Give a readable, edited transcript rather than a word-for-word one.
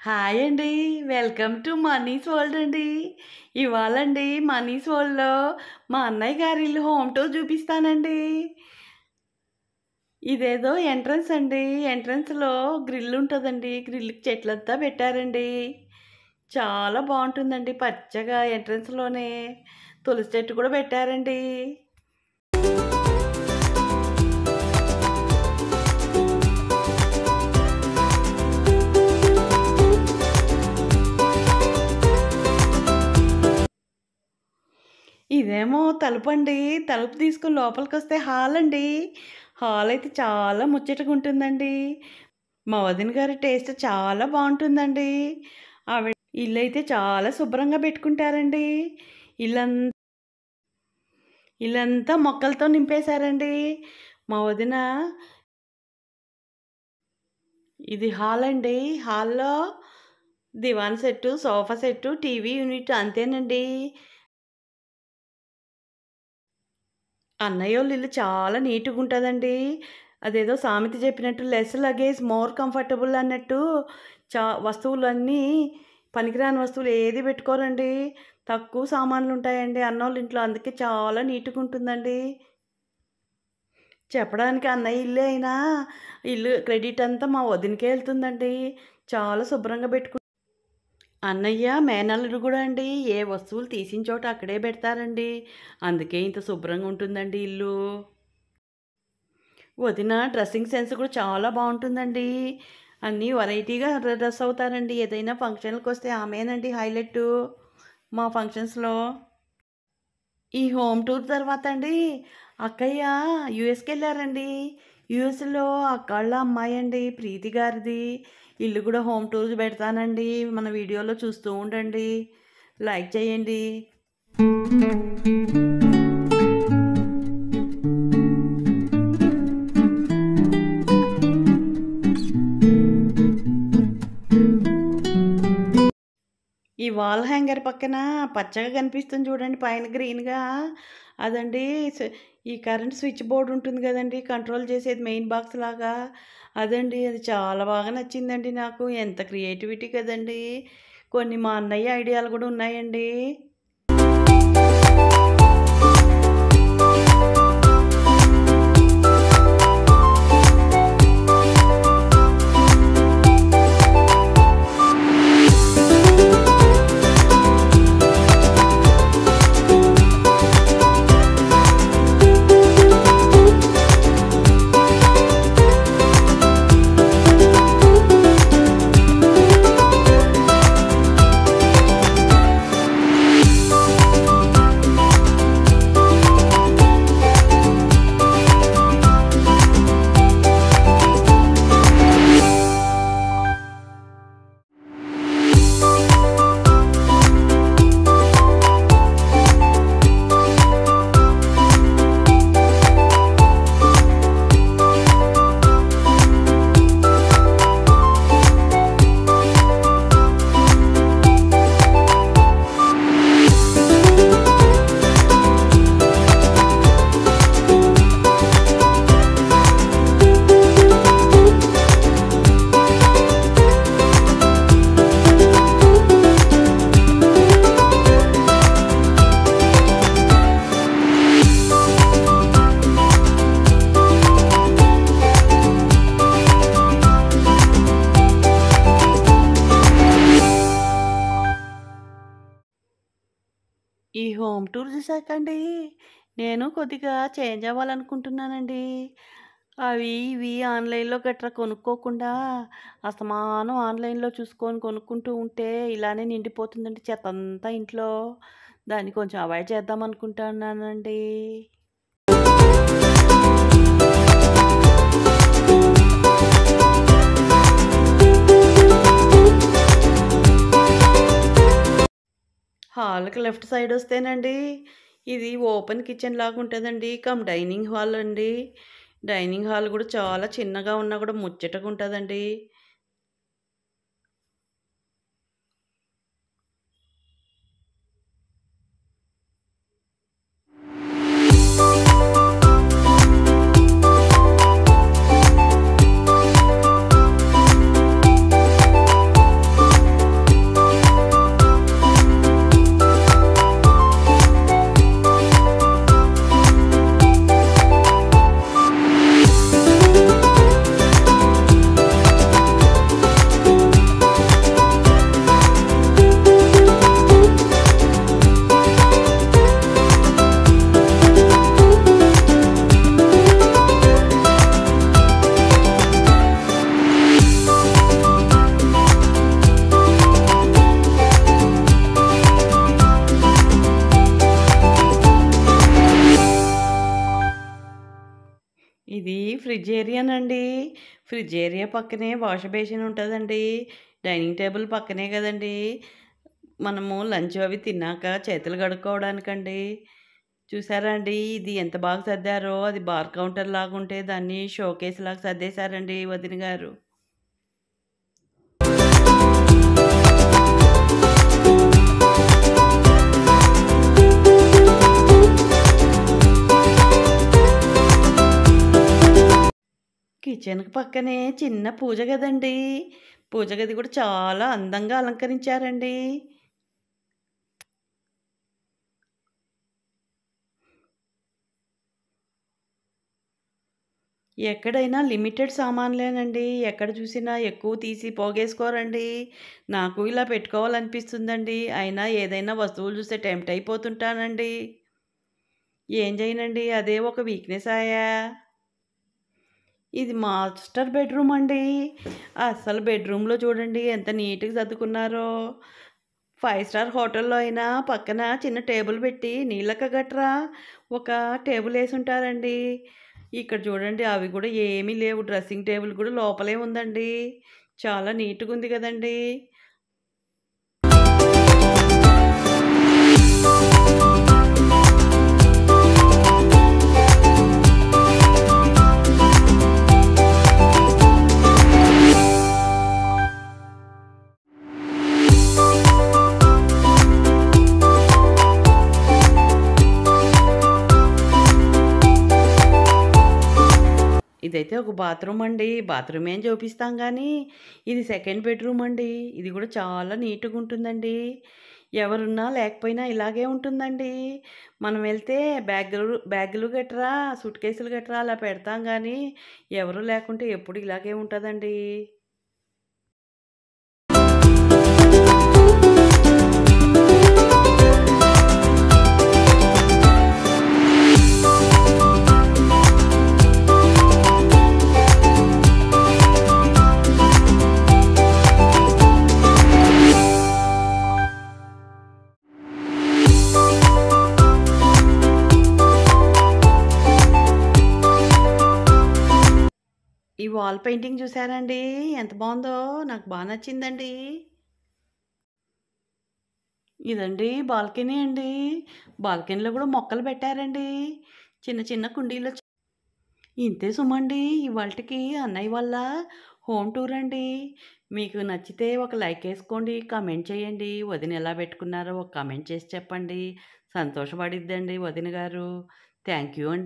Hi అండి. Welcome to మనీస్ world అండి. ఇవాళండి మనీస్ వరల్డ్‌లో మా అన్నయ్య గారి ఇల్లు హోమ్ టూర్ చూపిస్తానండి. ఇదేదో ఎంట్రన్స్ అండి. ఎంట్రన్స్‌లో గ్రిల్ ఉంటదండి. గ్రిల్‌కి చెట్లంతా పెట్టారండి. చాలా బావుంటుందండి పచ్చగా ఎంట్రన్స్‌లోనే. తులసి చెట్టు కూడా పెట్టారండి. ఇదేమో తలుపండి. తలుపు తీసుకొని లోపలికొస్తే హాల్ అండి. హాల్ అయితే చాలా ముచ్చటగా ఉంటుందండి. మా వదిన గారి టేస్ట్ చాలా బావుంటుందండి. ఆవిడ ఇల్లైతే చాలా శుభ్రంగా పెట్టుకుంటారండి. ఇల్లం ఇల్లంతా మొక్కలతో నింపేశారండి. మా వదిన ఇది హాల్ అండి. హాల్‌లో దివాన్ set, sofa set, TV unit అంతేనండి. అన్నయ్యోళ్ళ ఇల్లు చాలా నీట్‌గుంటదండి. అదేదో సామెత చెప్పినట్టు లెస్ లగేజ్ మోర్ కంఫర్టబుల్ అన్నట్టు వస్తువులన్నీ పనికిరాని వస్తువులు ఏది పెట్టుకోరండి. తక్కువ సామాన్లుంటాయండి అన్నోళ్ళ ఇంట్లో. అందుకే చాలా నీట్‌గుంటుందండి. చెప్పడానికి అన్నయ్య ఇల్లే అయినా ఇల్లు క్రెడిట్ అంతా మా వదినకే ఎళ్తుందండి. చాలా శుభ్రంగా అన్నయ్య, మేనల్లుడు గూడా అండి ఏ వస్తువులు తీసిన చోట అక్కడే పెడతారండి. అందుకే ఇంత శుభ్రంగా ఉంటుందండి ఇల్లు. వదిన డ్రెస్సింగ్ సెన్స్ కూడా చాలా బావుంటుందండి. అన్నీ వెరైటీగా డ్రెస్ అవుతారండి. ఏదైనా ఫంక్షన్‌లకొస్తే ఆమేనండి హైలైటు మా ఫంక్షన్స్‌లో. ఈ హోమ్ టూర్ తర్వాత అండి అక్కయ్య యూఎస్‌కెళ్లారండి. యూఎస్‌లో అక్కోళ్ళ అమ్మాయండి ప్రీతి గారిది ఇల్లు కూడా హోమ్ టూర్ పెడతానండి. మన వీడియోలో చూస్తూ ఉండండి. లైక్ చేయండి. ఈ వాల్ హ్యాంగర్ పక్కన పచ్చగా కనిపిస్తుంది చూడండి పైన గ్రీన్‌గా. అదండి ఈ కరెంట్ స్విచ్ బోర్డ్ ఉంటుంది కదండీ! కంట్రోల్ చేసేది మెయిన్ బాక్స్ లాగా. అదండి. అది చాలా బాగా నచ్చిందండి నాకు. ఎంత క్రియేటివిటీ కదండీ! కొన్ని మా అన్నయ్య ఐడియాలు కూడా ఉన్నాయండి. ఈ హోమ్ టూర్ చూసాకండి నేను కొద్దిగా చేంజ్ అవ్వాలనుకుంటున్నానండి. అవి ఇవి ఆన్‌లైన్‌లో గట్రా కొనుక్కోకుండా అస్తమానం ఆన్‌లైన్‌లో చూసుకొని కొనుక్కుంటూ ఉంటే ఇలానే నిండిపోతుందండి చెత్తంతా ఇంట్లో. దాన్ని కొంచెం అవాయిడ్ చేద్దాం అనుకుంటున్నానండి. హాల్‌కి లెఫ్ట్ సైడ్ వస్తేనండి ఇది ఓపెన్ కిచెన్ లాగా ఉంటదండి. డైనింగ్ హాల్ అండి. డైనింగ్ హాల్ కూడా చాలా చిన్నగా ఉన్నా కూడా ముచ్చటగా ఉంటదండి. ఫ్రిడ్జ్ ఏరియానండి. ఫ్రిడ్జ్ ఏరియా పక్కనే వాష్ బేసిన్ ఉంటదండి. డైనింగ్ టేబుల్ పక్కనే గదండీ! మనము లంచ్ అవి తిన్నాక చేతులు కడుక్కోవడానికండి. చూసారా అండి? ఇది ఎంత బాగా సర్దారో, అది బార్ కౌంటర్ లాగుంటే దాన్ని షోకేస్‌లాగా సర్దేశారండి వదిన గారు. కిచెన్‌కి పక్కనే చిన్న పూజ గదండీ! పూజ గది కూడా చాలా అందంగా అలంకరించారండి. ఎక్కడైనా లిమిటెడ్ సామాన్లేనండి. ఎక్కడ చూసినా ఎక్కువ తీసి పోగేసుకోరండి. నాకు ఇలా పెట్టుకోవాలనిపిస్తుందండి. అయినా ఏదైనా వస్తువులు చూస్తే టెంప్ట్ అయిపోతుంటానండి. ఏం చేయనండి, అదే ఒక వీక్‌నెస్ ఆయా. ఇది మాస్టర్ బెడ్‌రూమ్ అండి. అస్సలు బెడ్‌రూమ్‌లో చూడండి ఎంత నీట్‌గా సర్దుకున్నారో. 5 స్టార్ హోటల్‌లో అయినా పక్కన చిన్న టేబుల్ పెట్టి నీళ్ళకి గట్రా ఒక టేబులేసుంటారండి. ఇక్కడ చూడండి అవి కూడా ఏమీ లేవు. డ్రెస్సింగ్ టేబుల్ కూడా లోపలే ఉందండి. చాలా నీట్‌గుంది గదండీ! ఇదైతే ఒక బాత్రూమ్ అండి. బాత్రూమ్ ఏం చూపిస్తాం గానీ, ఇది సెకండ్ బెడ్‌రూమ్ అండి. ఇది గూడా చాలా నీట్‌గుంటుందండి. ఎవరున్నా లేకపోయినా ఇలాగే ఉంటుందండి. మనం వెళ్తే బ్యాగులు గట్రా, సూట్‌కేసులు గట్రా అలా పెడతాం గానీ, ఎవరు లేకుంటే ఎప్పుడు ఇలాగే ఉంటదండి. ఈ వాల్ పెయింటింగ్ చూసారా అండి? ఎంత బావుందో! నాకు బా నచ్చిందండి. ఇదండి బాల్కనీ అండి. బాల్కనీలో గూడా మొక్కలు పెట్టారండి. చిన్న చిన్న కుండీలో ఇంతే సుమండి ఇవాల్టికి అన్నయ్య వాళ్ళ హోమ్ టూర్ అండి. మీకు నచ్చితే ఒక లైక్ ఏసుకోండి, కామెంట్ చేయండి. వదిన ఎలా పెట్టుకున్నారో ఒక కామెంట్ చేసి చెప్పండి. సంతోషపడిద్దండి వదిన గారు. థ్యాంక్ యూ అండి.